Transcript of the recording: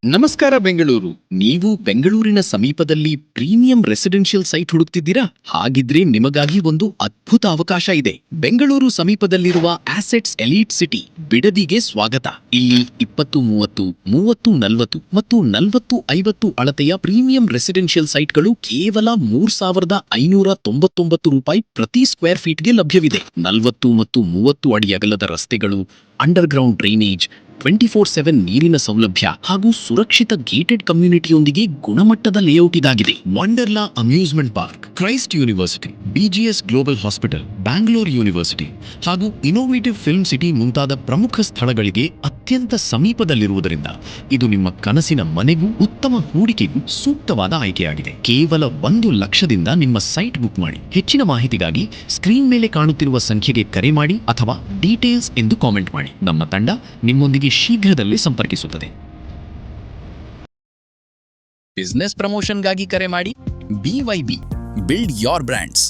ನಮಸ್ಕಾರ ಬೆಂಗಳೂರು. ನೀವು ಬೆಂಗಳೂರಿನ ಸಮೀಪದಲ್ಲಿ ಪ್ರೀಮಿಯಂ ರೆಸಿಡೆನ್ಷಿಯಲ್ ಸೈಟ್ ಹುಡುಕ್ತಿದ್ದೀರಾ? ಹಾಗಿದ್ರೆ ನಿಮಗಾಗಿ ಒಂದು ಅದ್ಭುತ ಅವಕಾಶ ಇದೆ. ಬೆಂಗಳೂರು ಸಮೀಪದಲ್ಲಿರುವ ಆಸೆಟ್ಸ್ ಎಲೀಟ್ ಸಿಟಿ ಬಿಡದಿಗೆ ಸ್ವಾಗತ. ಇಲ್ಲಿ 20-30, 30-40 ಮತ್ತು 40-50 ಅಳತೆಯ ಪ್ರೀಮಿಯಂ ರೆಸಿಡೆನ್ಷಿಯಲ್ ಸೈಟ್ಗಳು ಕೇವಲ 3,599 ರೂಪಾಯಿ ಪ್ರತಿ ಸ್ಕ್ವೇರ್ ಫೀಟ್ಗೆ ಲಭ್ಯವಿದೆ. 40 ಮತ್ತು 30 ಅಡಿ ಅಗಲದ ರಸ್ತೆಗಳು, ಅಂಡರ್ಗ್ರೌಂಡ್ ಡ್ರೈನೇಜ್, 24/7 ನೀರಿನ ಸೌಲಭ್ಯ ಹಾಗೂ ಸುರಕ್ಷಿತ ಗೇಟೆಡ್ ಕಮ್ಯುನಿಟಿಯೊಂದಿಗೆ ಗುಣಮಟ್ಟದ ಲೇಔಟ್ ಇದಾಗಿದೆ. Wonderla amusement park, Christ university, BGS global hospital, Bangalore university ಹಾಗೂ ಇನೋವೇಟಿವ್ ಫಿಲ್ಮ್ ಸಿಟಿ ಮುಂತಾದ ಪ್ರಮುಖ ಸ್ಥಳಗಳಿಗೆ ಅತ್ಯಂತ ಸಮೀಪದಲ್ಲಿರುವುದರಿಂದ ಇದು ನಿಮ್ಮ ಕನಸಿನ ಮನೆಗೂ ಉತ್ತಮ ಹೂಡಿಕೆಗೂ ಸೂಕ್ತವಾದ ಆಯ್ಕೆಯಾಗಿದೆ. ಕೇವಲ 1 ಲಕ್ಷದಿಂದ ನಿಮ್ಮ ಸೈಟ್ ಬುಕ್ ಮಾಡಿ. ಹೆಚ್ಚಿನ ಮಾಹಿತಿಗಾಗಿ ಸ್ಕ್ರೀನ್ ಮೇಲೆ ಕಾಣುತ್ತಿರುವ ಸಂಖ್ಯೆಗೆ ಕರೆ ಮಾಡಿ ಅಥವಾ ಡೀಟೇಲ್ಸ್ ಎಂದು ಕಾಮೆಂಟ್ ಮಾಡಿ. ನಮ್ಮ ತಂಡ ನಿಮ್ಮೊಂದಿಗೆ ಶೀಘ್ರದಲ್ಲೇ ಸಂಪರ್ಕಿಸುತ್ತದೆ. ಬಿಸ್ನೆಸ್ ಪ್ರಮೋಷನ್ಗಾಗಿ ಕರೆ ಮಾಡಿ BYB, ಬಿಲ್ಡ್ ಯೋರ್ ಬ್ರ್ಯಾಂಡ್ಸ್.